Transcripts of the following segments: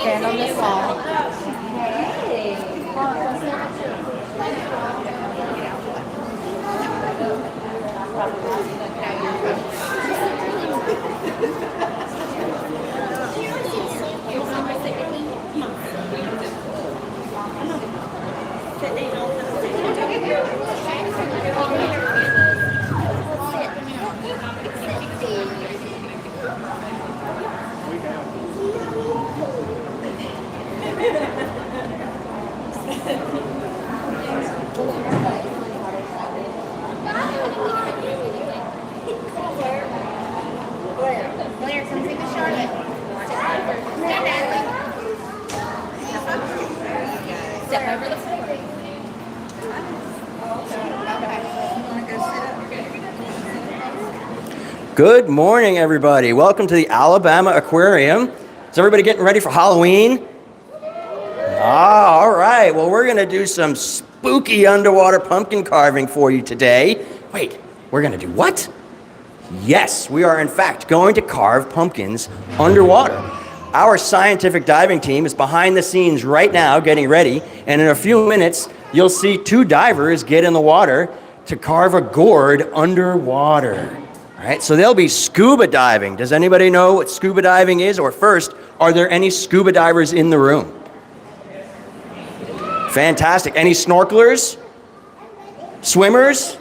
Stand on this wall. Blair, come take a shot. Step over the floor. Good morning, everybody. Welcome to the Alabama Aquarium. Is everybody getting ready for Halloween? All right. Well, we're going to do some spooky underwater pumpkin carving for you today. Wait, we're going to do what? Yes, we are in fact going to carve pumpkins underwater. Our scientific diving team is behind the scenes right now getting ready, and in a few minutes, you'll see two divers get in the water to carve a gourd underwater. All right, so they'll be scuba diving. Does anybody know what scuba diving is? Or first, are there any scuba divers in the room? Fantastic. Any snorkelers? Swimmers?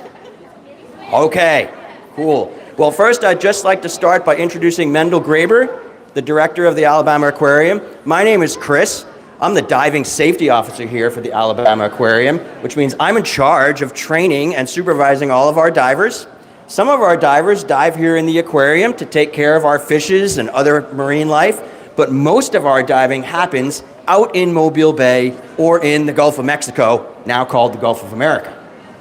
Okay, cool. Well, first, I'd just like to start by introducing Mendel Graber, the director of the Alabama Aquarium. My name is Chris. I'm the diving safety officer here for the Alabama Aquarium, which means I'm in charge of training and supervising all of our divers. Some of our divers dive here in the aquarium to take care of our fishes and other marine life, but most of our diving happens out in Mobile Bay or in the Gulf of Mexico, now called the Gulf of America.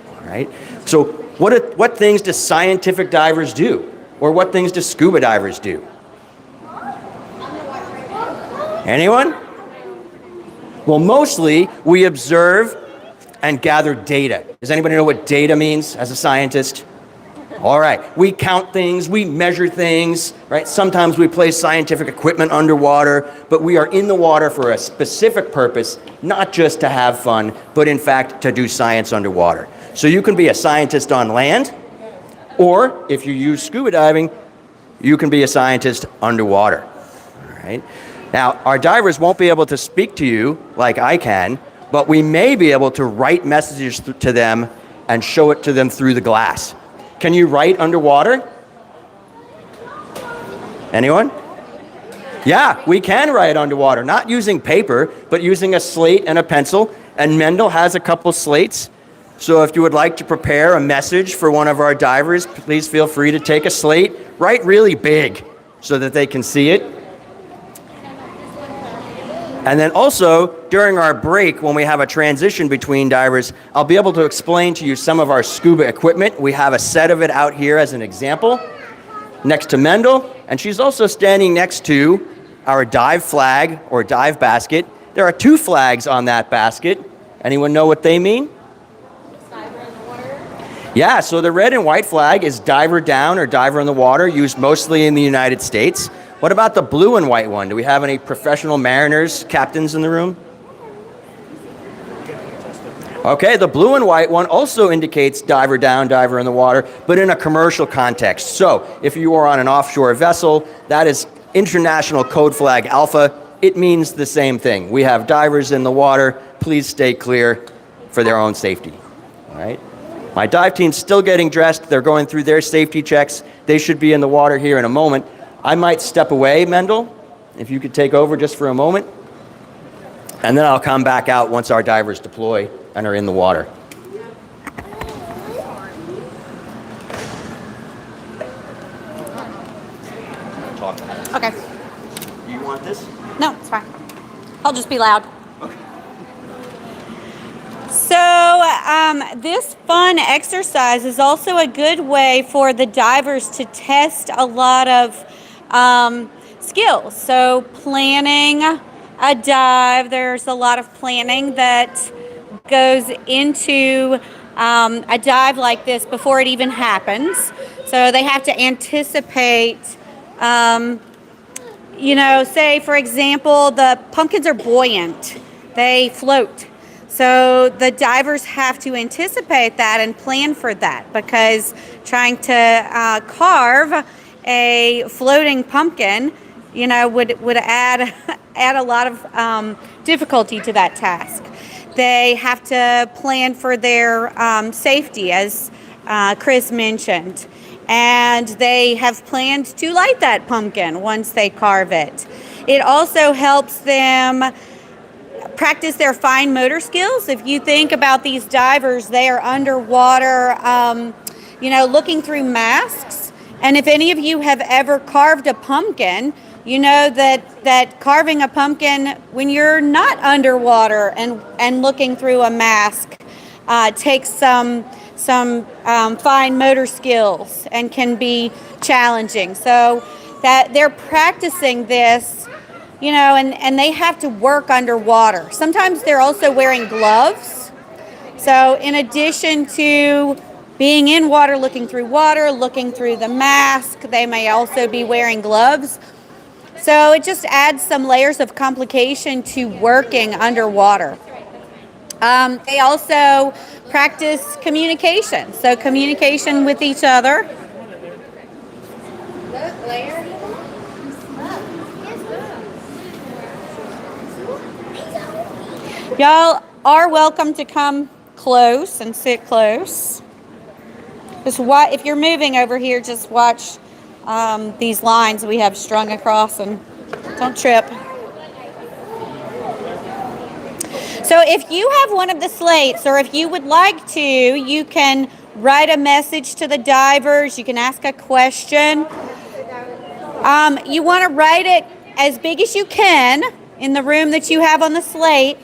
All right. So what things do scientific divers do? Or what things do scuba divers do? Anyone? Well, mostly we observe and gather data. Does anybody know what data means as a scientist? All right, we count things, we measure things, right? Sometimes we place scientific equipment underwater, but we are in the water for a specific purpose, not just to have fun, but in fact to do science underwater. So you can be a scientist on land, or if you use scuba diving, you can be a scientist underwater. All right. Now, our divers won't be able to speak to you like I can, but we may be able to write messages to them and show it to them through the glass. Can you write underwater? Anyone? Yeah, we can write underwater, not using paper, but using a slate and a pencil. And Mendel has a couple slates. So if you would like to prepare a message for one of our divers, please feel free to take a slate, write really big so that they can see it. And then also, during our break, when we have a transition between divers, I'll be able to explain to you some of our scuba equipment. We have a set of it out here as an example, next to Mendel, and she's also standing next to our dive flag or dive basket. There are two flags on that basket. Anyone know what they mean? Diver in the water. Yeah, so the red and white flag is diver down or diver in the water, used mostly in the United States. What about the blue and white one? Do we have any professional mariners, captains in the room? Okay, the blue and white one also indicates diver down, diver in the water, but in a commercial context. So if you are on an offshore vessel, that is International Code Flag Alpha. It means the same thing. We have divers in the water. Please stay clear for their own safety. All right. My dive team's still getting dressed. They're going through their safety checks. They should be in the water here in a moment. I might step away, Mendel, if you could take over just for a moment. And then I'll come back out once our divers deploy and are in the water. Okay. Do you want this? No, it's fine. I'll just be loud. Okay. So this fun exercise is also a good way for the divers to test a lot of skills. So planning a dive, there's a lot of planning that goes into a dive like this before it even happens. So they have to anticipate say for example, the pumpkins are buoyant, they float. So the divers have to anticipate that and plan for that, because trying to carve a floating pumpkin, would add add a lot of difficulty to that task. They have to plan for their safety, as Chris mentioned, and they have planned to light that pumpkin once they carve it. It also helps them practice their fine motor skills. If you think about these divers, they are underwater, looking through masks. And if any of you have ever carved a pumpkin, you know that carving a pumpkin when you're not underwater and looking through a mask takes some fine motor skills and can be challenging. So that they're practicing this, and they have to work underwater. Sometimes they're also wearing gloves. So in addition to being in water, looking through the mask, they may also be wearing gloves. So it just adds some layers of complication to working underwater. They also practice communication. So communication with each other. Y'all are welcome to come close and sit close. If you're moving over here, just watch these lines we have strung across and don't trip. So if you have one of the slates, or if you would like to, you can write a message to the divers. You can ask a question. You want to write it as big as you can in the room that you have on the slate,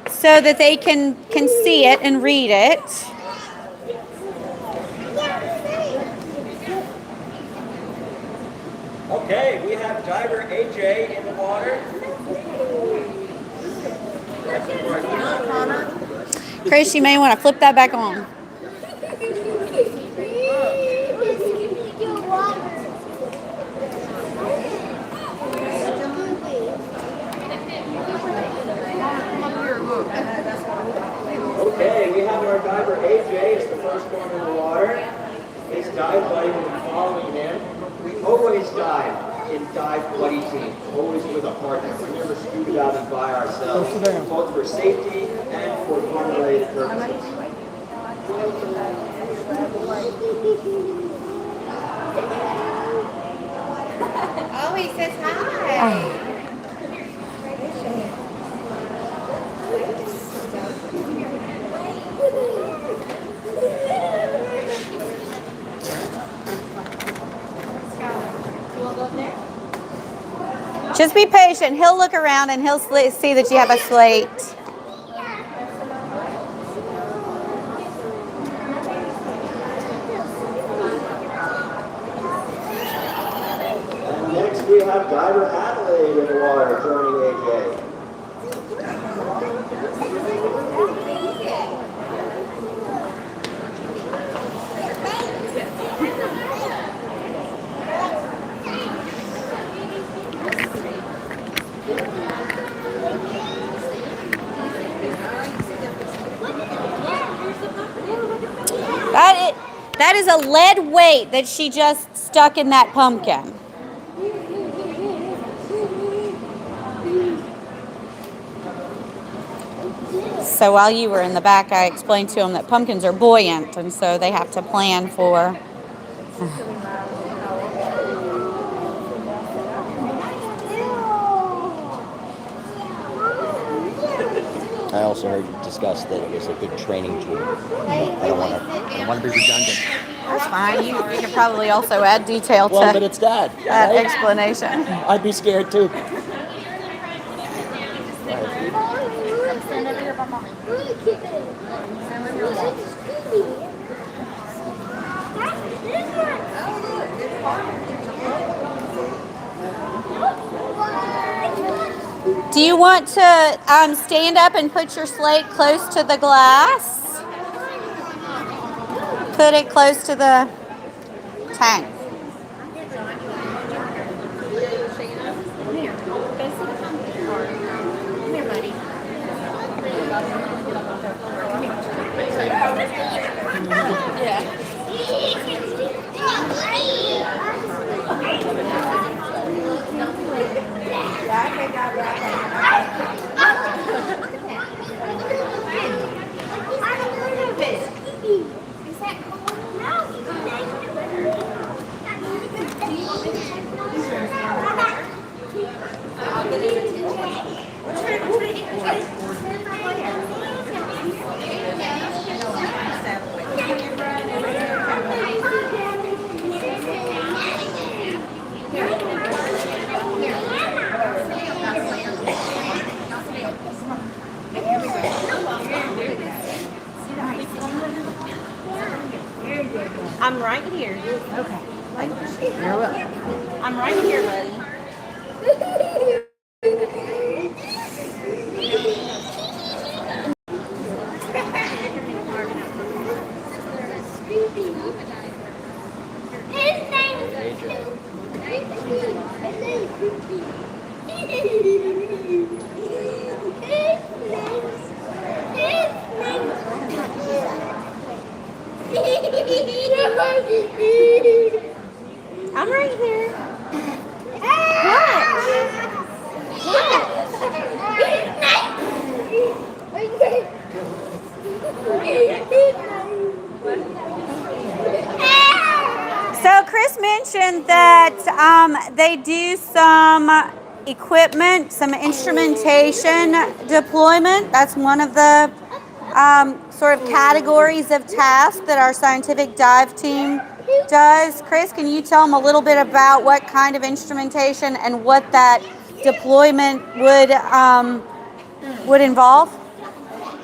so that they can see it and read it. Okay, we have diver AJ in the water. Chris, you may want to flip that back on. Okay, we have our diver AJ is the first one in the water. His dive buddy will be following him. We always dive in dive buddy teams, always with a partner. We never scuba diving by ourselves, both for safety and for fun-related purposes. Oh, he says hi. Just be patient. He'll look around and he'll see that you have a slate. And next we have diver Adelaide in the water joining AJ. That is a lead weight that she just stuck in that pumpkin. So while you were in the back, I explained to them that pumpkins are buoyant, and so they have to plan for. I also heard you discuss that it was a good training tool. I don't want to be redundant. That's fine. You could probably also add detail to Well, but it's Dad. that Right? explanation. I'd be scared too. Do you want to stand up and put your slate close to the glass? Put it close to the tank. I'm right here. Okay. You're welcome. I'm right here, buddy. I'm right here. So Chris mentioned that they do some equipment, some instrumentation deployment. That's one of the sort of categories of tasks that our scientific dive team does. Chris, can you tell them a little bit about what kind of instrumentation and what that deployment would involve?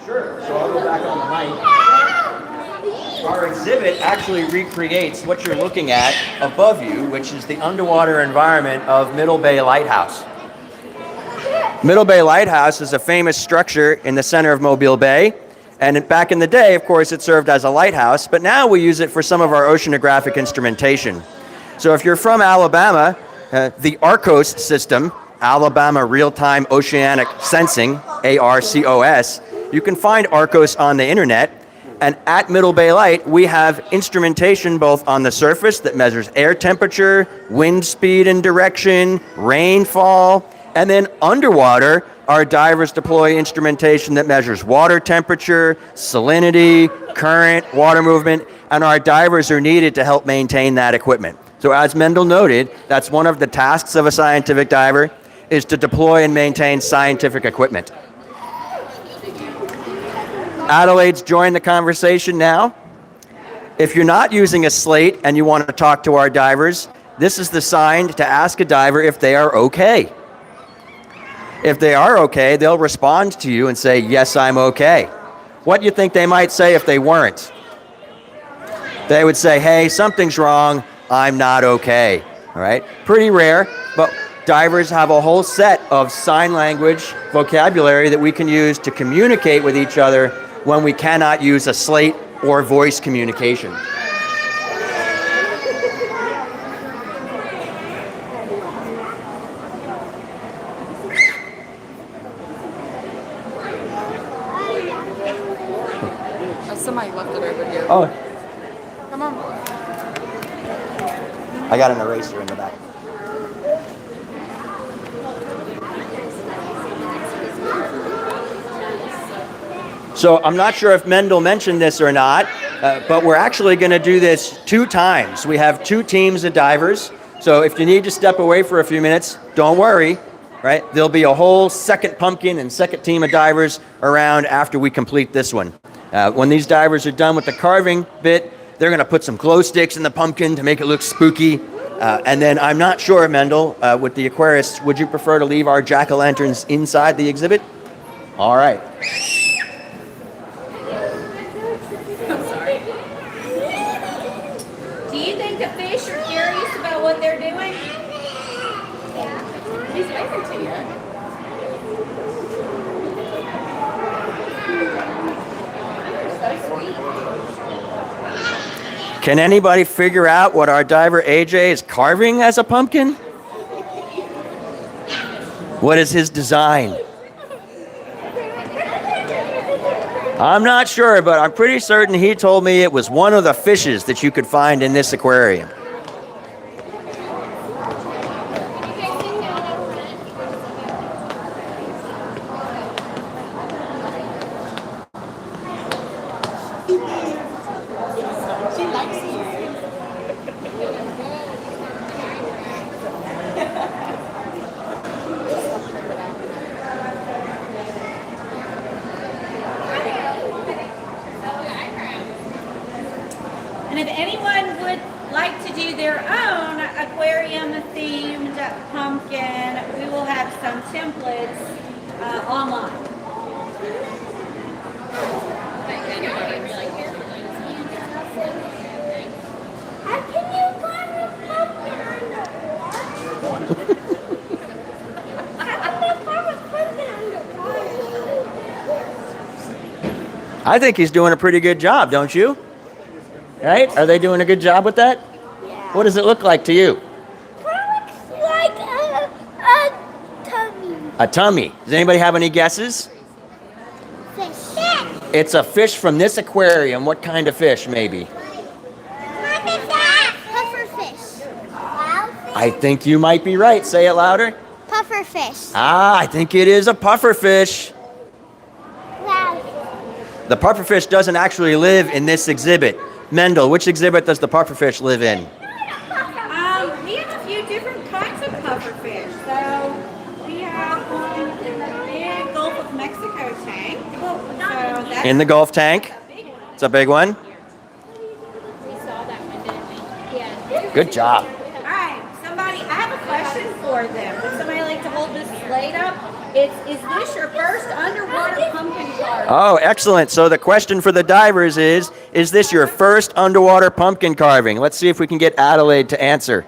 Sure. So I'll go back on the mic. Our exhibit actually recreates what you're looking at above you, which is the underwater environment of Middle Bay Lighthouse. Middle Bay Lighthouse is a famous structure in the center of Mobile Bay. And back in the day, of course, it served as a lighthouse, but now we use it for some of our oceanographic instrumentation. So if you're from Alabama, the ARCOS system, Alabama Real-Time Oceanic Sensing, ARCOS, you can find ARCOS on the internet. And at Middle Bay Light, we have instrumentation both on the surface that measures air temperature, wind speed and direction, rainfall, and then underwater, our divers deploy instrumentation that measures water temperature, salinity, current, water movement, and our divers are needed to help maintain that equipment. So as Mendel noted, that's one of the tasks of a scientific diver, is to deploy and maintain scientific equipment. Adelaide's joined the conversation now. If you're not using a slate and you want to talk to our divers, this is the sign to ask a diver if they are okay. If they are okay, they'll respond to you and say, yes, I'm okay. What do you think they might say if they weren't? They would say, hey, something's wrong, I'm not okay. All right? Pretty rare, but divers have a whole set of sign language vocabulary that we can use to communicate with each other when we cannot use a slate or voice communication. Somebody left it over here. Oh, Come on. I got an eraser in the back. So I'm not sure if Mendel mentioned this or not, but we're actually going to do this 2 times. We have 2 teams of divers. So if you need to step away for a few minutes, don't worry, right? There'll be a whole second pumpkin and second team of divers around after we complete this one. When these divers are done with the carving bit, they're going to put some glow sticks in the pumpkin to make it look spooky. And then I'm not sure, Mendel, with the aquarists, would you prefer to leave our jack-o'-lanterns inside the exhibit? All right. Do you think the fish are curious about what they're doing? He's waving to you. Can anybody figure out what our diver AJ is carving as a pumpkin? What is his design? I'm not sure, but I'm pretty certain he told me it was one of the fishes that you could find in this aquarium. And if anyone would like to do their own aquarium-themed pumpkin, we will have some templates online. I think he's doing a pretty good job, don't you? Right? Are they doing a good job with that? Yeah. What does it look like to you? Looks like a tummy. A tummy. Does anybody have any guesses? Fish. It's a fish from this aquarium. What kind of fish, maybe? What is that? Pufferfish. I think you might be right. Say it louder. Pufferfish. Ah, I think it is a pufferfish. Wow. The pufferfish doesn't actually live in this exhibit. Mendel, which exhibit does the pufferfish live in? We have a few different kinds of pufferfish. So we have one in the big Gulf of Mexico tank. So that's In the Gulf tank. a big one. It's a big one. We saw that one, didn't we? Yeah. Good job. All right, somebody, I have a question for them. Would somebody like to hold this slate up? Is this your first underwater pumpkin carving? Oh, excellent. So the question for the divers is this your first underwater pumpkin carving? Let's see if we can get Adelaide to answer.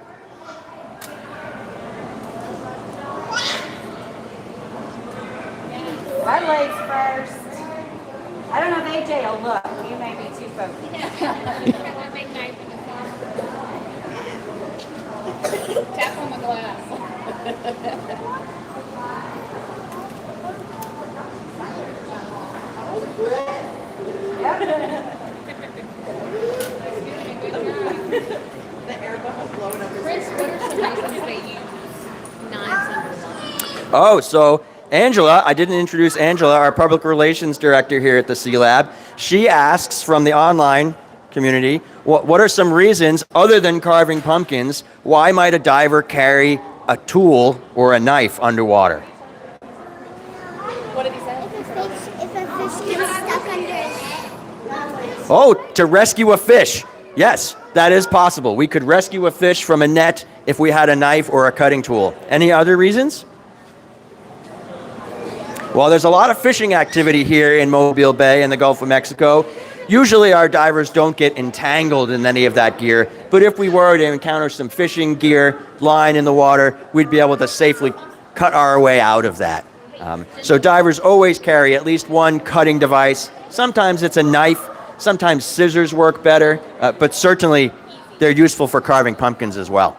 Adelaide's first. I don't know if AJ will look. You may be too focused. Tap on the glass. Chris, what are some reasons they use knives underwater? Oh, so Angela, I didn't introduce Angela, our public relations director here at the Sea Lab. She asks from the online community, what are some reasons other than carving pumpkins, why might a diver carry a tool or a knife underwater? What did he say? If a fish gets stuck under it. Oh, to rescue a fish. Yes, that is possible. We could rescue a fish from a net if we had a knife or a cutting tool. Any other reasons? Well, there's a lot of fishing activity here in Mobile Bay in the Gulf of Mexico. Usually our divers don't get entangled in any of that gear, but if we were to encounter some fishing gear, line in the water, we'd be able to safely cut our way out of that. So divers always carry at least one cutting device. Sometimes it's a knife, sometimes scissors work better, but certainly they're useful for carving pumpkins as well.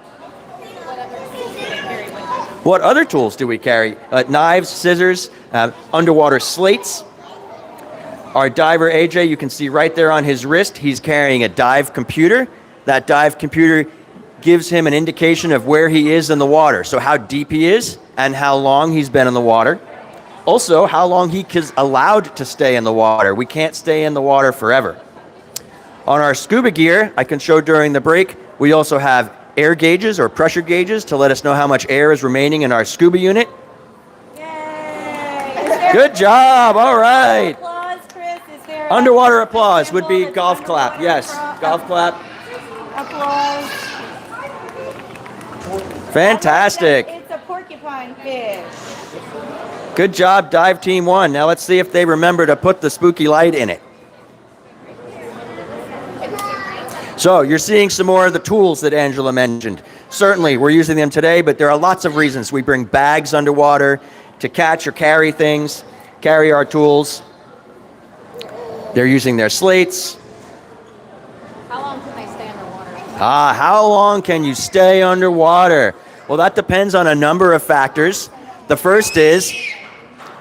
What other tools do we carry? Knives, scissors, underwater slates. Our diver, AJ, you can see right there on his wrist, he's carrying a dive computer. That dive computer gives him an indication of where he is in the water, so how deep he is and how long he's been in the water. Also, how long he is allowed to stay in the water. We can't stay in the water forever. On our scuba gear, I can show during the break, we also have air gauges or pressure gauges to let us know how much air is remaining in our scuba unit. Yay! Good job, all right. Applause, Chris. Is there Underwater applause would be Symbol golf that's clap. underwater Yes, pro- golf clap. Applause. Fantastic. It's a porcupine fish. Good job, Dive Team 1. Now let's see if they remember to put the spooky light in it. So you're seeing some more of the tools that Angela mentioned. Certainly, we're using them today, but there are lots of reasons. We bring bags underwater to catch or carry things, carry our tools. They're using their slates. How long can they stay underwater? How long can you stay underwater? Well, that depends on a number of factors. The first is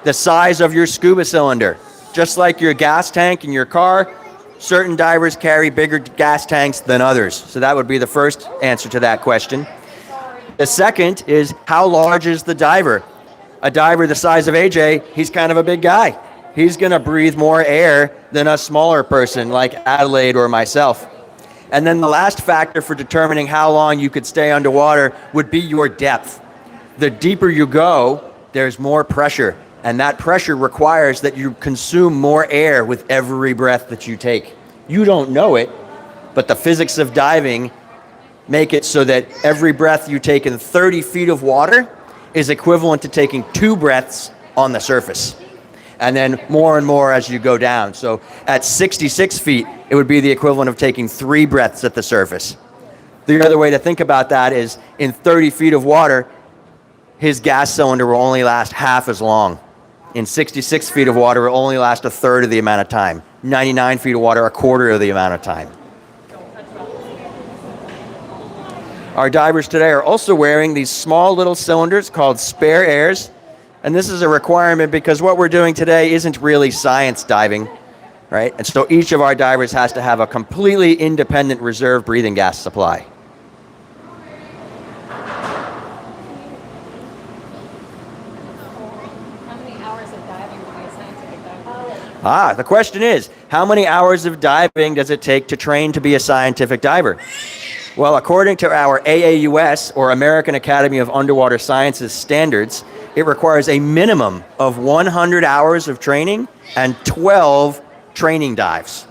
the size of your scuba cylinder. Just like your gas tank in your car, certain divers carry bigger gas tanks than others. So that would be the first answer to that question. The second is how large is the diver? A diver the size of AJ, he's kind of a big guy. He's going to breathe more air than a smaller person like Adelaide or myself. And then the last factor for determining how long you could stay underwater would be your depth. The deeper you go, there's more pressure. And that pressure requires that you consume more air with every breath that you take. You don't know it, but the physics of diving make it so that every breath you take in 30 feet of water is equivalent to taking 2 breaths on the surface. And then more and more as you go down. So at 66 feet, it would be the equivalent of taking 3 breaths at the surface. The other way to think about that is in 30 feet of water, his gas cylinder will only last half as long. In 66 feet of water, it will only last a third of the amount of time. 99 feet of water a quarter of the amount of time. Our divers today are also wearing these small little cylinders called spare airs. And this is a requirement because what we're doing today isn't really science diving, right? And so each of our divers has to have a completely independent reserve breathing gas supply. How many hours of diving to be a scientific diver? The question is, how many hours of diving does it take to train to be a scientific diver? Well, according to our AAUS, or American Academy of Underwater Sciences standards, it requires a minimum of 100 hours of training and 12 training dives.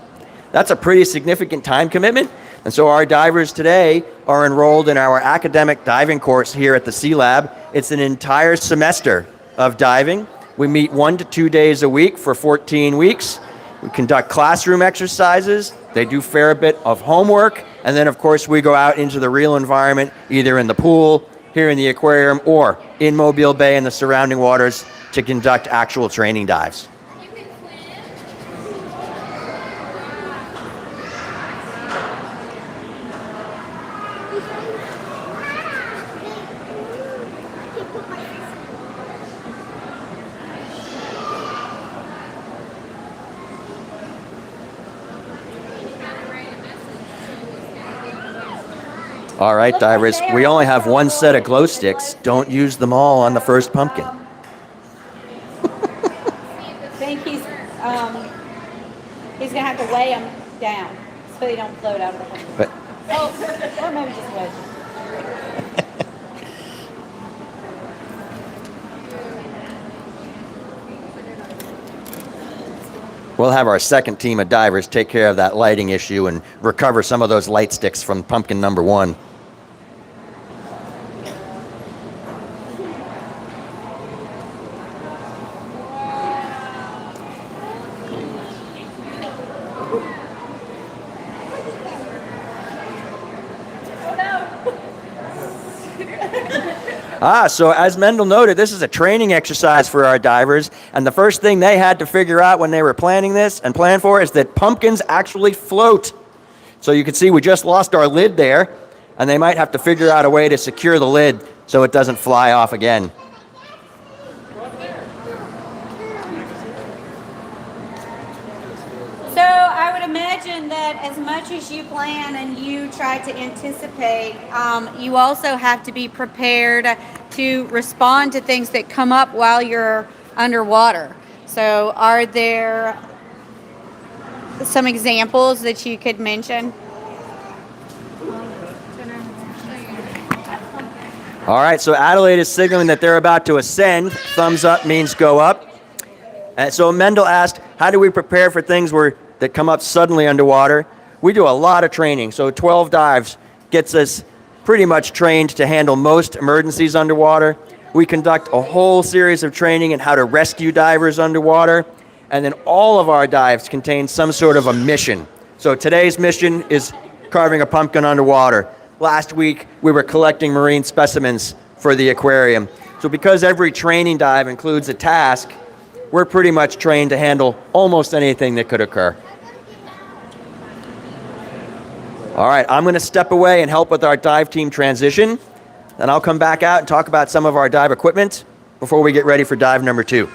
That's a pretty significant time commitment. And so our divers today are enrolled in our academic diving course here at the Sea Lab. It's an entire semester of diving. We meet 1 to 2 days a week for 14 weeks. We conduct classroom exercises. They do a fair bit of homework. And then, of course, we go out into the real environment, either in the pool, here in the aquarium, or in Mobile Bay and the surrounding waters to conduct actual training dives. All right, divers, we only have one set of glow sticks. Don't use them all on the first pumpkin. I think he's gonna have to weigh them down so they don't float out of the pumpkin. But Or maybe just wedge them. we'll have our second team of divers take care of that lighting issue and recover some of those light sticks from pumpkin number 1. So as Mendel noted, this is a training exercise for our divers, and the first thing they had to figure out when they were planning this and plan for is that pumpkins actually float. So you can see we just lost our lid there, and they might have to figure out a way to secure the lid so it doesn't fly off again. So I would imagine that as much as you plan and you try to anticipate, you also have to be prepared to respond to things that come up while you're underwater. So are there some examples that you could mention? All right, so Adelaide is signaling that they're about to ascend. Thumbs up means go up. And so Mendel asked, how do we prepare for things that come up suddenly underwater? We do a lot of training. So 12 dives gets us pretty much trained to handle most emergencies underwater. We conduct a whole series of training in how to rescue divers underwater. And then all of our dives contain some sort of a mission. So today's mission is carving a pumpkin underwater. Last week, we were collecting marine specimens for the aquarium. So because every training dive includes a task, we're pretty much trained to handle almost anything that could occur. All right, I'm going to step away and help with our dive team transition. Then I'll come back out and talk about some of our dive equipment before we get ready for dive number 2.